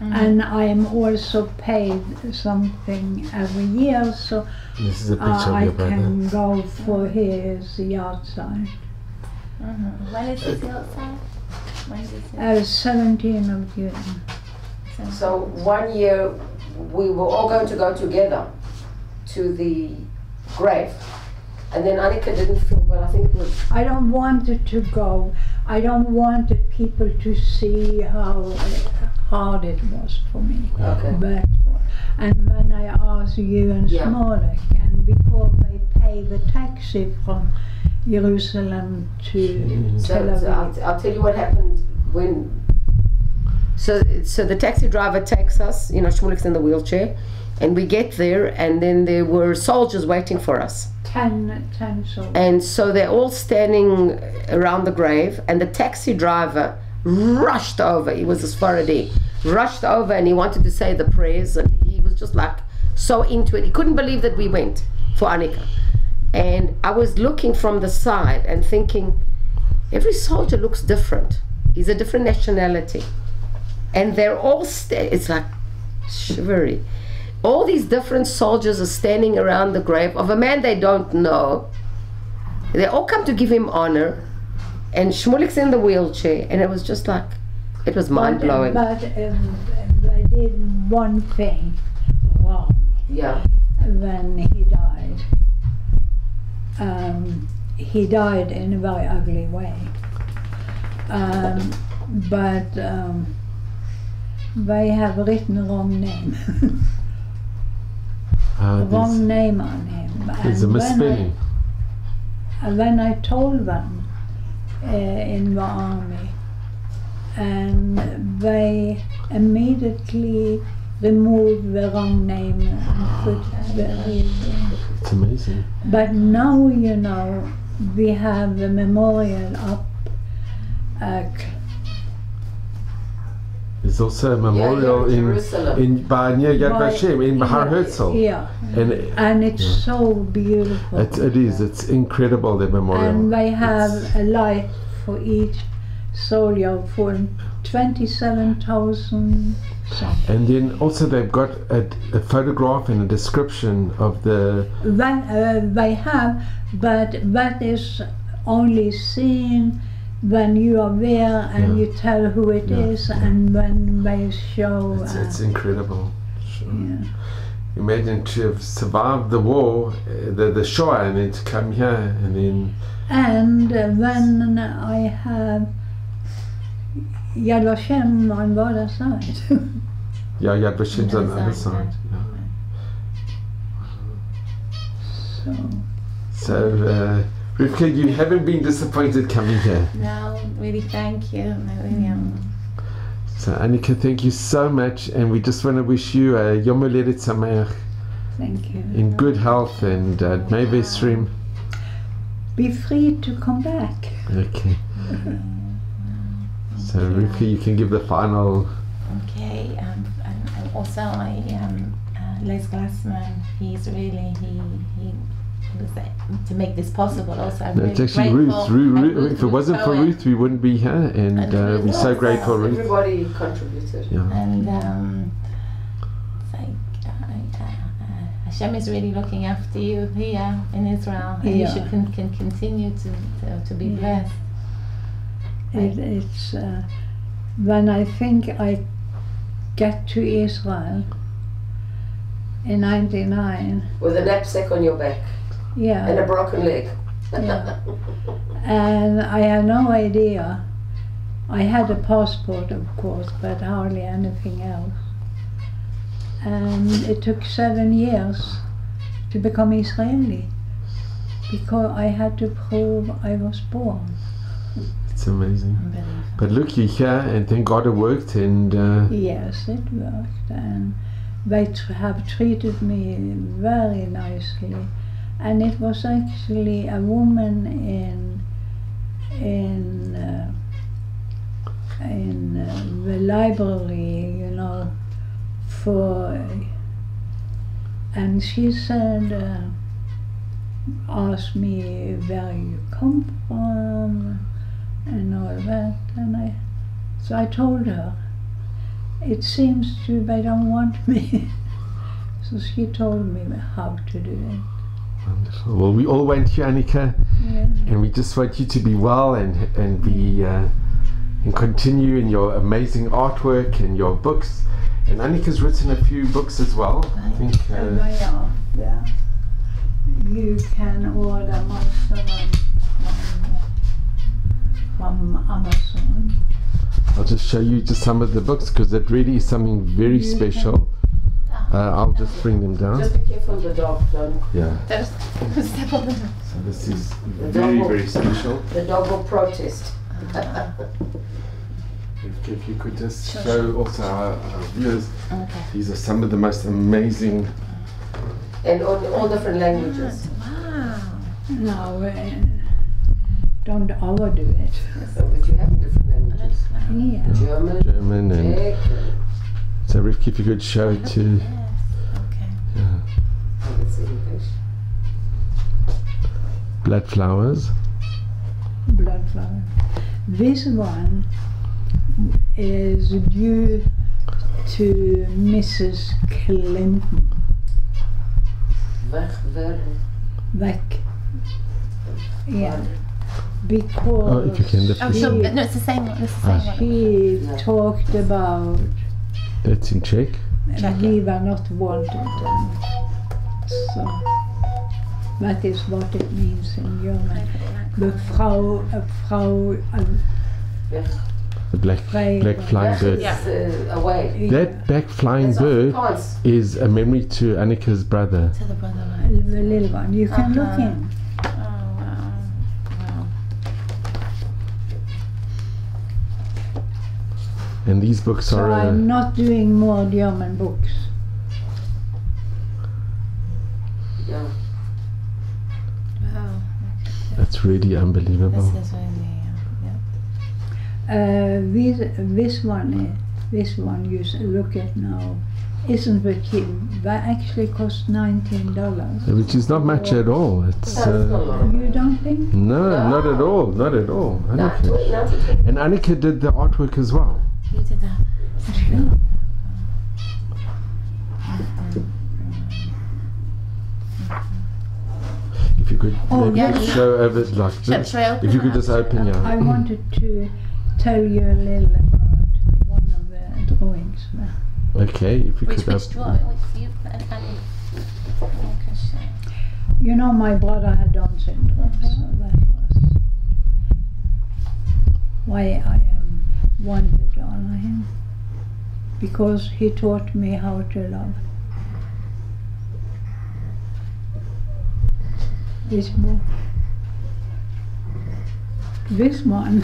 and I am also paid something every year, so This is a picture of I your brother. can go for his yard side. When is his outside? When is it? 17th of June. So 1 year we were all going to go together to the grave. And then Annika didn't feel well. I think it was... I don't want it to go. I don't want the people to see how hard it was for me. Okay. And when I asked you and Smolek, and because they pay the taxi from Jerusalem to Tel Aviv. I'll tell you what happened when... So the taxi driver takes us, you know, Shmulek's in the wheelchair, and we get there, and then there were soldiers waiting for us. 10 soldiers. And so they're all standing around the grave, and the taxi driver rushed over. He was a Sephardi, rushed over, and he wanted to say the prayers, and he was just like so into it. He couldn't believe that we went for Annika. And I was looking from the side and thinking, every soldier looks different. He's a different nationality. And they're all, it's like shivery. All these different soldiers are standing around the grave of a man they don't know. They all come to give him honor. And Shmulek's in the wheelchair. And it was just like, it was mind-blowing. But I did one thing wrong. Yeah. When he died. He died in a very ugly way. But they have written wrong name. Wrong name on him. It's a misspelling. When I told them in the army, and they immediately remove the wrong name and put the real name. It's amazing. But now, you know, we have the memorial up. There's also a memorial in by near Yad By- Vashem in Har Herzl. Yeah, And it's so beautiful. it is. It's incredible, the memorial. And they have It's- a light for each soldier for 27,000 something. and then also they've got a photograph and a description of the. They have, but that is only seen when you are there and Yeah. you tell who it Yeah, is, yeah. and when they show. It's incredible. Sure. Yeah. Imagine to have survived the war, the Shoah, and then to come here and then. And when I have Yad Vashem on the other side. Yeah, Yad Vashem's on the other side. So, So, Rivka, you haven't been disappointed coming here. No, really, thank you. I really am. So, Annika, thank you so much, and we just want to wish you a Yom Holedet Sameach thank you. in good health and Dmei V'Esrim. Be free to come back. Okay. So, Rivka, you can give the final. Okay, and also Les Glassman, he's really, he was there to make this possible also. I'm No, it's really actually grateful. Ruth. And If it wasn't for Cohen. Ruth, we wouldn't be here, and And we're so Ruth. grateful, Ruth. Everybody contributed. Yeah. And it's like Hashem is really looking after you here in Israel, and you Yeah. should can continue to be Yeah. blessed. It's when I think I get to Israel in '99. With a knapsack on your back and Yeah, a broken leg. yeah. And I had no idea. I had a passport, of course, but hardly anything else. And it took 7 years to become Israeli because I had to prove I was born. It's amazing. Unbelievable. But look, you're here, and thank God it worked, and Yes, it worked, and they have treated me very nicely. And it was actually a woman in the library, you know, and she said, asked me where you come from and all that, and so I told her. It seems they don't want me. So she told me how to do it. wonderful. Well, we all want you, Annika, Yeah. and we just want you to be well and be and continue in your amazing artwork and your books. And Annika's written a few books as well. I think. And they are, yeah. You can order most of them from Amazon. I'll just show you just some of the books because it really is something very special. I'll just bring them down. Just be careful of the dog, don't. Yeah. There's step on the So this is The very, dog will- very special. The dog will protest. If you could just show also our viewers, Okay. these are some of the most amazing. And all different languages. Wow. No, don't overdo it. So, but you have different languages. Yeah. German and Czech, so Rivka, if you could show it to. Yes. Okay. Yeah. it's English. Blood flowers. Blood flower. This one is due to Mrs. Clinton. Back. Yeah. Because Oh, if you can lift Oh, this so up. no, it's the same one. It's the same one. she Yeah. talked about That's in Czech. we were not wanted. And so that is what it means in German. The Frau, The black flying bird. Away. That black flying That's bird Afrikaans. is a memory to Annika's brother. To the brother, right? the little one. You can look Uh-huh. in. Oh wow. Wow. And these books So are... I'm not doing more German books. Yeah. Wow. That's really unbelievable. This is really, yeah. This one you look at now isn't very cheap. That actually cost $19. Which is not much at all. It's You don't think? no, not at all, not at all. Not Annika. not at all. And Annika did the artwork as well. You did that. If you could Oh, maybe yeah. just show over it like this. Shall I open If you could that? just open your... I wanted to tell you a little about one of the drawings there. Okay, if you Which could which drawing? Which you and You know, my brother had Down syndrome, so that was why I wanted to honor him, because he taught me how to love. This book. This one.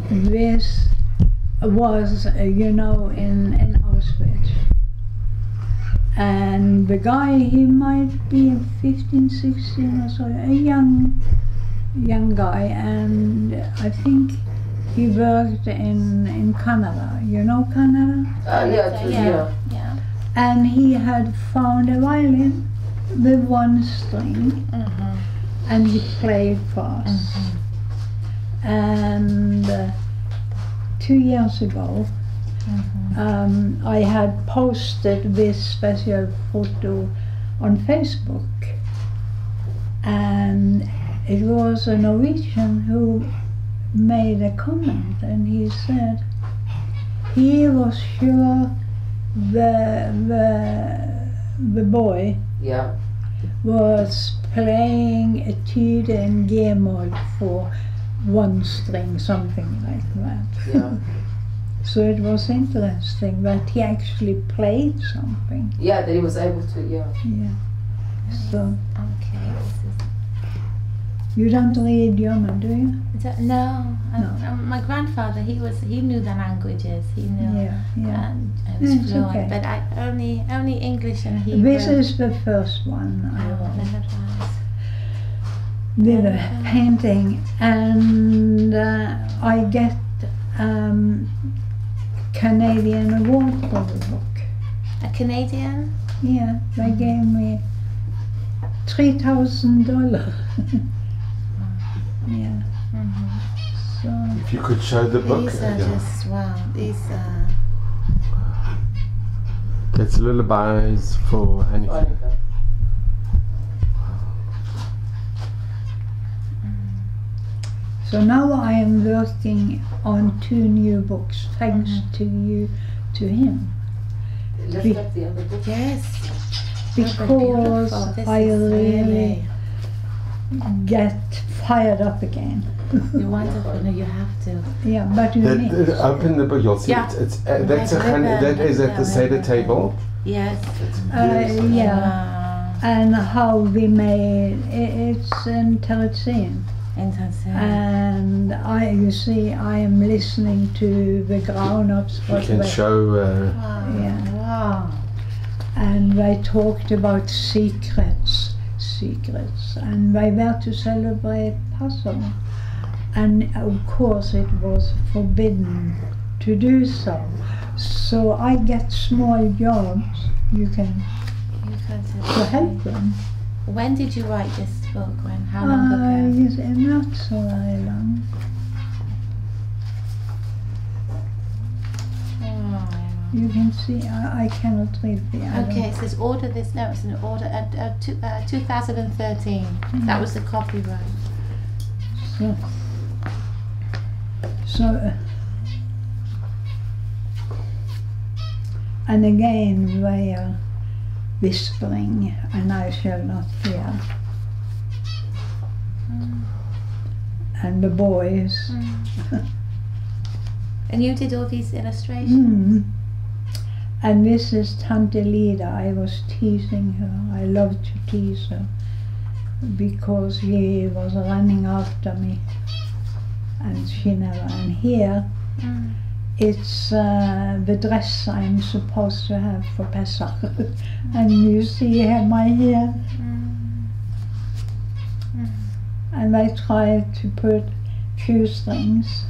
This was, you know, in Auschwitz. And the guy, he might be 15, 16 or so, a young guy, and I think he worked in Canada. You know Canada? Yeah. And he had found a violin with one string, and he played for us. And 2 years ago, I had posted this special photo on Facebook, and it was a Norwegian who made a comment, and he said he was sure the boy Yeah. was playing a Etude in G-moll for one string, something like that. Yeah. So it was interesting that he actually played something. Yeah, that he was able to, yeah. Yeah. So Okay. you don't read German, do you? No. No. My grandfather, he knew the languages. He knew. Yeah, yeah. And I was It's fluent, okay. but I only English and Hebrew. This is the first one I Oh, wrote. that was. With a painting, and I get Canadian award for the book. A Canadian? Yeah, they gave me $3,000. Yeah. So If you could show the book. These are just, wow, these are... That's lullabies for Annika. So now I am working on 2 new books, thanks to you, to him, Lift up the other book. Yes. because This I is really get fired up again. You're wonderful. No, you have to. Yeah, but you need. Open the book, you'll see Yeah. it's that's that is at the Seder table. Yes. Yeah, Wow. and how we made it's in Tetzner. Interesting. And you see, I am listening to the grown-ups. You what can they- show. Wow. Yeah. Wow. And they talked about secrets, and they were to celebrate Passover. And of course it was forbidden to do so. So I get small jobs, you can, to help them. When did you write this book? When? How long ago? Yes, not so very long. Oh. You can see, I cannot read the other. Okay, it says order this. No, it's an order at 2013. That was the copyright. So, and again they are whispering, and I shall not hear. And the boys. And you did all these illustrations? And this is Tante Lida. I was teasing her. I love to tease her. because he was running after me and she never. And here it's the dress I'm supposed to have for Pesach. And you see my hair. And I tried to put few strings.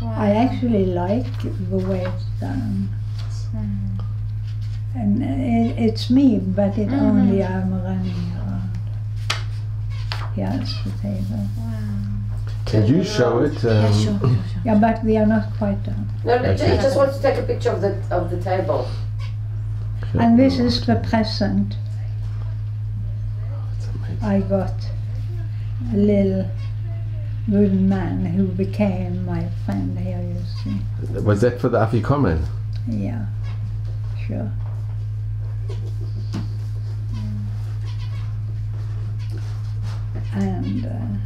Wow. I actually like the way it's done. And it's me, but it only I'm running around. Here's the table. Wow. Can you show it? Yeah, sure. Yeah, but we are not quite done. No, he just wants to take a picture of the table. And this is the present I got. A little wooden man who became my friend here, you see. Was that for the Afikoman? Yeah, sure. And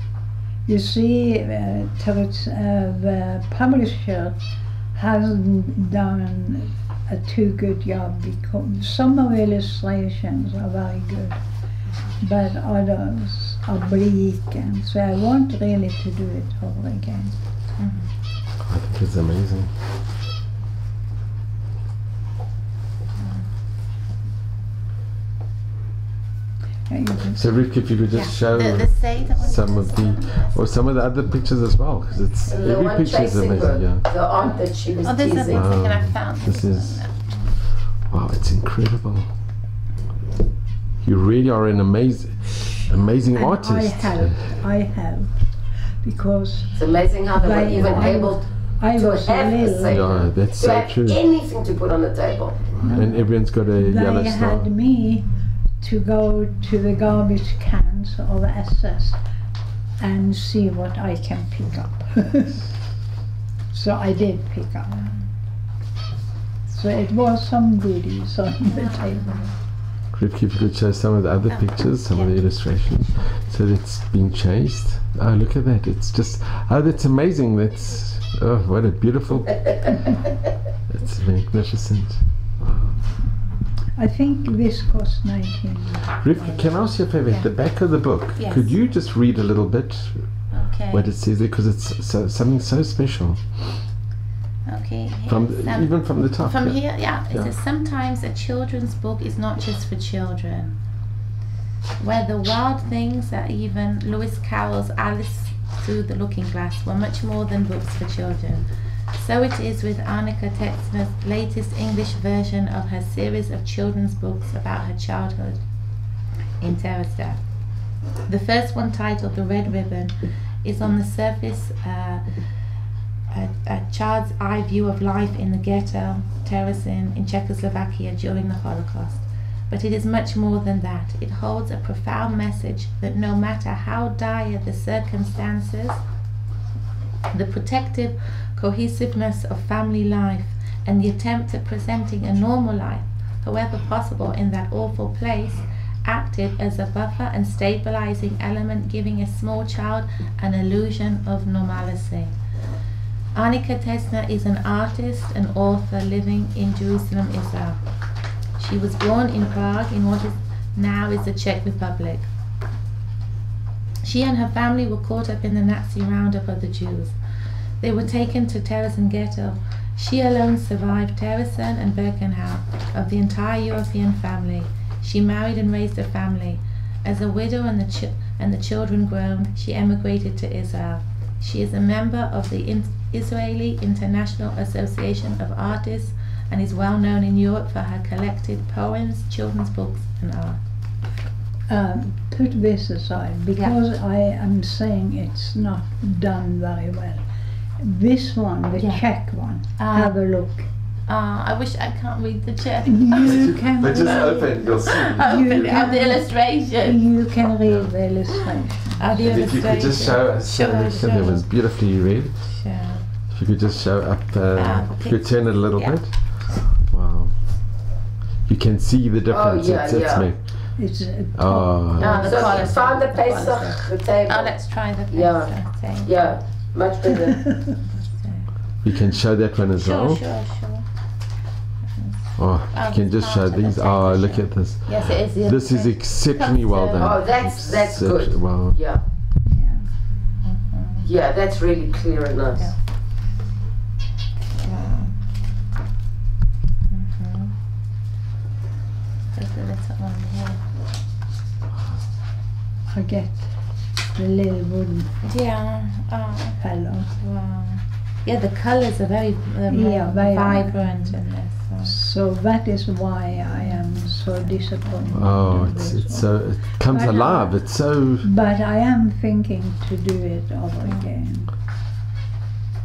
you see, the publisher hasn't done a too good job because some of the illustrations are very good, but others are bleak, and so I want really to do it over again. I think it's amazing. So Rivka, if you could just show some of the other pictures as well, because it's every picture is amazing. Yeah. The art that she was There's a teasing. big thing I found. This is it's incredible. You really are an amazing And artist. I have, because It's amazing how they were even able I to was have the little. same. Yeah, that's To so have true. anything to put on the table. And everyone's got a yellow They star. had me to go to the garbage cans of the SS and see what I can pick up. So I did pick up. So it was some goodies on the table. Rivka, if you could show some of the other pictures, some of the illustrations. So it's being chased. Oh, look at that. It's just, that's amazing. That's, what a beautiful, it's magnificent. I think this cost 19. Rivka, can I ask you a favor? At the back of the book, Yes. could you just read a little bit Okay. what it says there? Because it's something so special. Okay. Even from the top. From yeah. here, yeah. It says sometimes a children's book is not just for children. Where the wild things that even Lewis Carroll's Alice Through the Looking Glass were much more than books for children. So it is with Annika Tetzner's latest English version of her series of children's books about her childhood in Terrorstadt. The first one, titled The Red Ribbon, is on the surface a child's eye view of life in the ghetto, Terezin, in Czechoslovakia during the Holocaust. But it is much more than that. It holds a profound message that no matter how dire the circumstances, the protective cohesiveness of family life and the attempt at presenting a normal life, however possible, in that awful place, acted as a buffer and stabilizing element, giving a small child an illusion of normalcy. Annika Tetzner is an artist and author living in Jerusalem, Israel. She was born in Prague in what is now is the Czech Republic. She and her family were caught up in the Nazi roundup of the Jews. They were taken to Terezin ghetto. She alone survived Terezin and Birkenau of the entire European family. She married and raised a family. As a widow and the children grown, she emigrated to Israel. She is a member of the Israeli International Association of Artists and is well known in Europe for her collected poems, children's books and art. Put this aside, because I am saying it's not done very well. This one, the Czech one, have a look. I wish I can't read the Czech. You can But just open, you'll see. The illustration. You can read the illustration. If you could just show us, it was beautifully read. Sure. If you could just show up, if you could turn it a little bit. Wow. You can see the difference. It's So you found the Pesach table. Let's try the Yeah. Pesach. Yeah, much better. You can show that one as well. Sure. Oh, you can just show these. Oh, look at this. Yes, it is. This is exceptionally well done. Oh, that's good. Wow. Yeah. Yeah, that's really clear and nice. Yeah. There's a little one here. I get the little wooden Yeah. fellow. Wow. Yeah, the colours are very vibrant in this. So that is why I am so disappointed. Oh, in this it's one. so, it comes But, alive. It's so, But I am thinking to do it over again.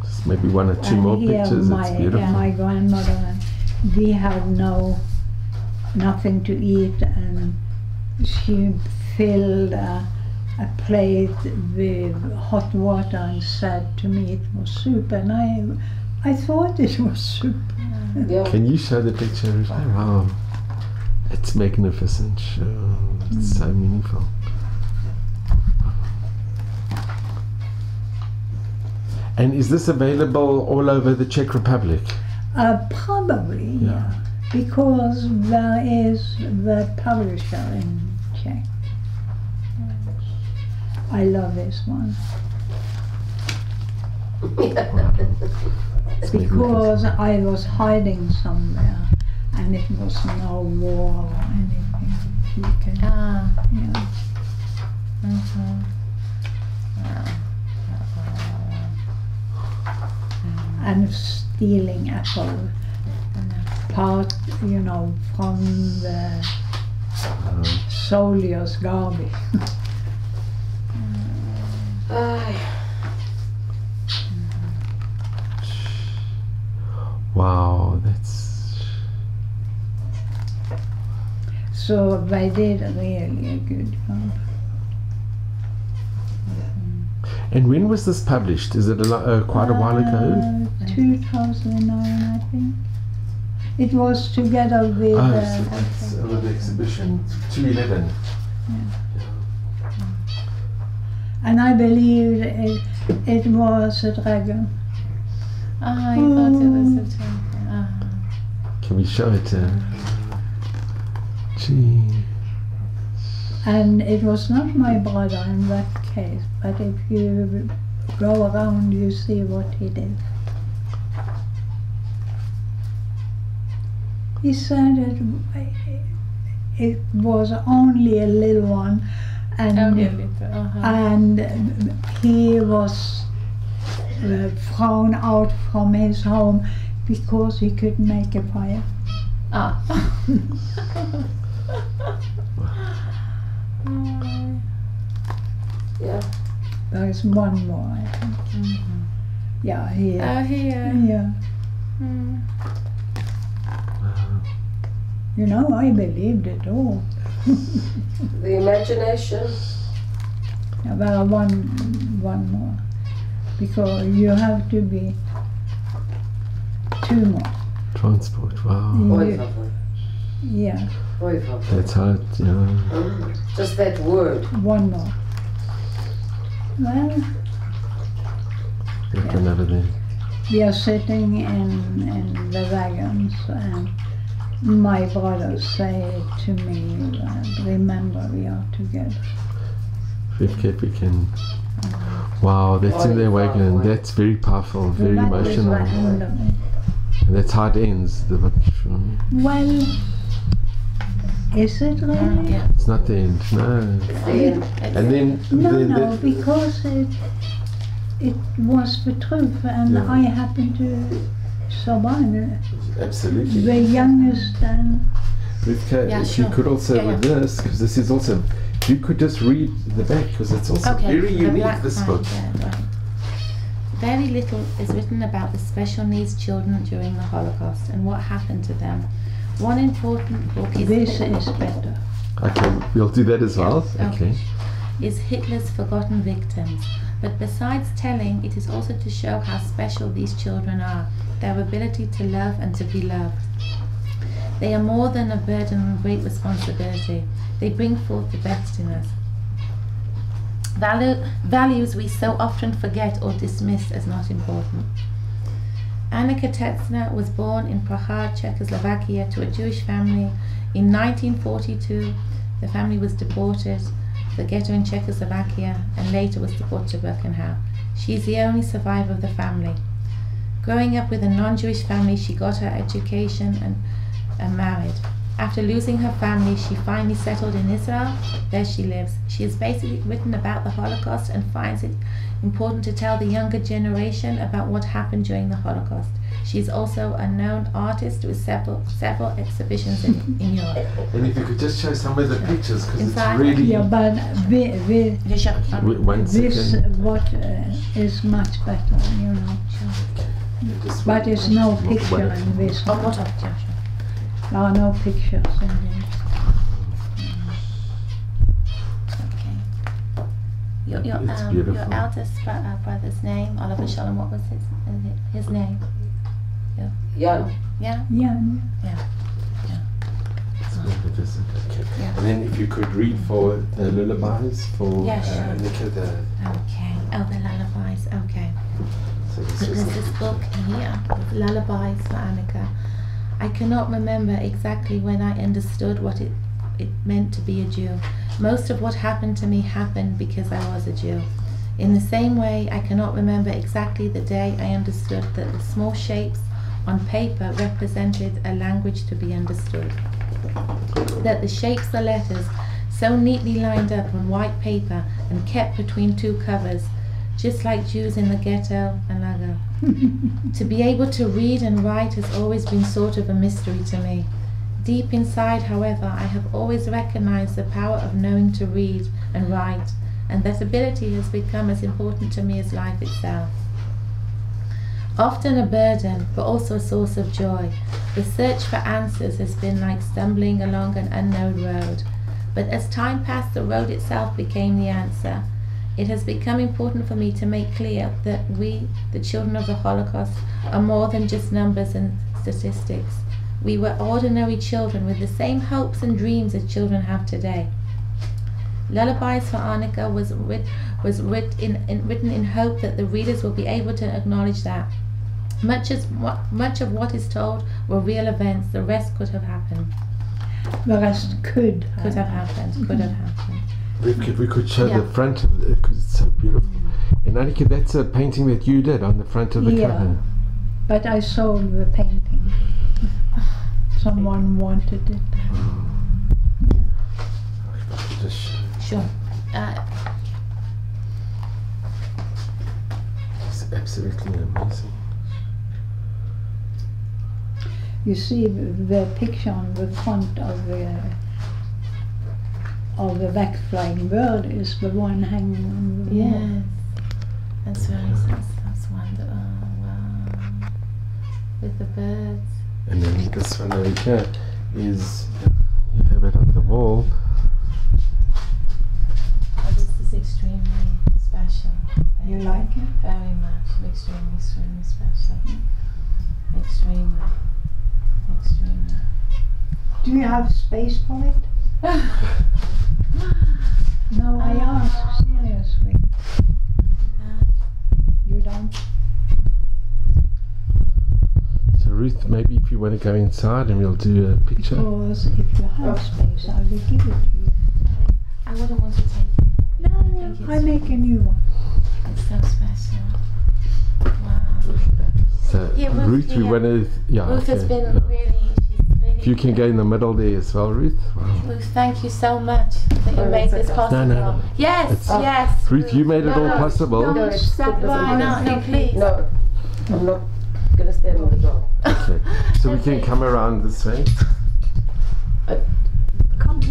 just maybe one or two And more here pictures. It's beautiful. my grandmother, we had nothing to eat, and she filled a plate with hot water and said to me it was soup, and I thought it was soup. Yeah. Can you show the picture? Wow. It's magnificent. Sure. It's so meaningful. And is this available all over the Czech Republic? Probably, Yeah. yeah. Because there is the publisher in Czech. I love this one. It's Because magnificent. I was hiding somewhere and it was no war or anything. You can, Ah. yeah. Mhm. And stealing apple part, from the soldiers' garbage. Wow, that's. So they did really a good job. And when was this published? Is it quite a while ago? 2009, I think. It was together with. Oh, so that's the exhibition 211. And I believe it was a dragon. Ah, you thought it was a dragon. Ah. Can we show it? Gee. And it was not my brother in that case, but if you go around, you see what he did. He said it was only a little one, and Only a little. Uh-huh. and he was thrown out from his home because he couldn't make a fire. Ah. Yeah. There's one more, I think. Mhm. Yeah, here. Oh, here. Yeah. Mm. I believed it all. The imagination. Yeah, well, one more. Because you have to be two more. Transport, wow. You- yeah, That's hard, Just that word. one more. Well, Look another there. we are sitting in the wagons, and my brothers say to me, remember we are together. Rivka, we can. Wow, that's in their wagon. That's very powerful, very That is emotional. the end of it. And that's how it ends. Well, is it really? Yeah. It's not the end, no. And then, No, because it was the truth, and Yeah. I happened to survive it. absolutely. The youngest, and Rivka, Yeah, if sure. you could also Yeah, with this, because this is also, if you could just read the back, because it's also very the unique, black this line, book. yeah, right. Very little is written about the special needs children during the Holocaust and what happened to them. One important book this is better. Okay, we'll do that as well. Okay. is Hitler's Forgotten Victims. But besides telling, it is also to show how special these children are, their ability to love and to be loved. They are more than a burden and great responsibility. They bring forth the best in us. Values we so often forget or dismiss as not important. Annika Tetzner was born in Pollard, Czechoslovakia, to a Jewish family. In 1942, the family was deported to the ghetto in Czechoslovakia and later was deported to Birkenau. She is the only survivor of the family. Growing up with a non-Jewish family, she got her education and married. After losing her family, she finally settled in Israel. There she lives. She has basically written about the Holocaust and finds it important to tell the younger generation about what happened during the Holocaust. She is also a known artist with several exhibitions in Europe. And if you could just show some of the pictures, because it's Inside. really... Yeah, but One this second. what is much better, you know. Just But wait. there's no picture in this Oh, one. what of Joshua? There are no pictures in this. Okay. Your It's beautiful. your eldest brother's name, Oliver Shalom, what was his name? Yeah. Yeah? Yeah. It's magnificent. Okay. Yeah. And then if you could read for the lullabies for Yeah, sure. Annika, Okay. Oh, the lullabies. Okay. so this There's is this book here with lullabies for Annika. I cannot remember exactly when I understood what it meant to be a Jew. Most of what happened to me happened because I was a Jew. In the same way, I cannot remember exactly the day I understood that the small shapes on paper represented a language to be understood. That the shapes of letters so neatly lined up on white paper and kept between two covers, just like Jews in the ghetto and lager. To be able to read and write has always been sort of a mystery to me. Deep inside, however, I have always recognized the power of knowing to read and write, and that ability has become as important to me as life itself. Often a burden, but also a source of joy. The search for answers has been like stumbling along an unknown road. But as time passed, the road itself became the answer. It has become important for me to make clear that we, the children of the Holocaust, are more than just numbers and statistics. We were ordinary children with the same hopes and dreams as children have today. Lullabies for Annika was written in hope that the readers will be able to acknowledge that much of what is told were real events. The rest could have happened. The rest could Could have happened. Could have happened. we could show Yeah. the front of it because it's so beautiful. And Annika, that's a painting that you did on the front of the Yeah. cover. But I sold the painting. Someone wanted it. If I could just show. Sure. It's absolutely amazing. You see the picture on the front of the back flying bird is the one hanging on the wall. Yes. That's very nice. That's wonderful. Oh, wow. With the birds. And then this one over here is, you have it on the wall. Oh, this is extremely special. You like it? Very much. Extremely special. Extremely. Do you have space for it? No, I ask seriously. You don't? So Ruth, maybe if you want to go inside and we'll do a picture. Because if you have space, I will give it to you. I wouldn't want to take it. No, think it's- I make a new one. It's so special. Wow. So Yeah, Ruth, Ruth, we yeah. want to, yeah. Ruth has okay, been yeah. really, she's really. If you can go in the middle there as well, Ruth. Wow. Ruth, thank you so much that you made this possible. no. Yes, It's- yes. Ruth, you made it all possible. No, it's Stop Why not? No, please. No, I'm not gonna stand on the door. Okay. So we can come around this way.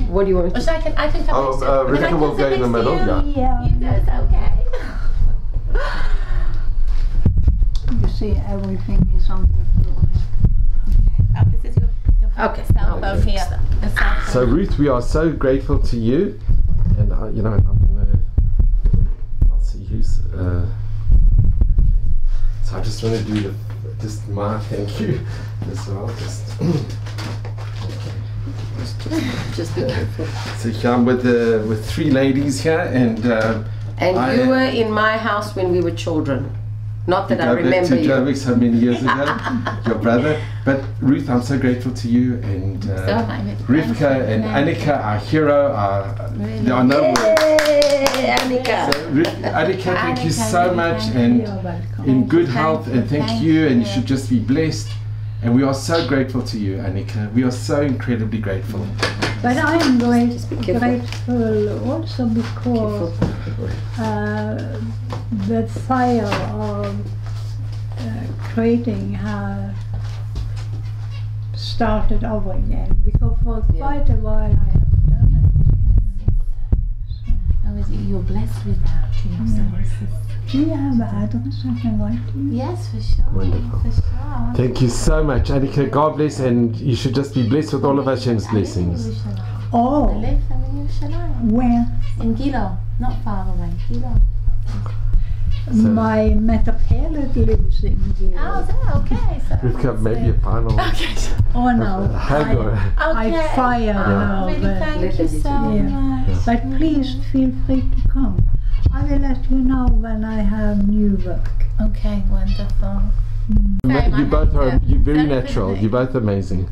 What do you want me Or to should I can come next to Rivka can I will come go in the next to middle, you? yeah. You know it's okay. You see, everything is on the floor. Oh, this is your Okay. cell phone Okay. here. The cell phone. So Ruth, we are so grateful to you, and you know, I'll see who's. So I just want to do just my thank you as well. just be careful? So here I'm with three ladies here, and And I- you were in my house when we were children. Not that I go back remember to you. Joburg so many years ago, your brother. But Ruth, I'm so grateful to you, and Rivka and Annika, our hero. There are no words. Annika. So, Annika, thank you so much, and in good health, and thank you, and you should just be blessed. And we are so grateful to you, Annika. We are so incredibly grateful. But I am grateful also because the fire of creating her started over again. Because for quite a while I haven't done it. You're blessed with that. Do you have an address I can write to you? Yes, for sure. Wonderful. For sure. Thank you so much, Annika. God bless, and you should just be blessed with all of Hashem's blessings. Oh. I live in Yerushalayim. Where? In Gilo, not far away. Gilo. So- My metapellet lives in Gilo. Oh, is that okay? So Rivka, maybe a final. Okay. Oh no, Hagar. I fired her. Really, but- thank you so Yeah. much. But please feel free to come. I will let you know when I have new work. Okay, wonderful. You both are, you're very natural. You're both amazing.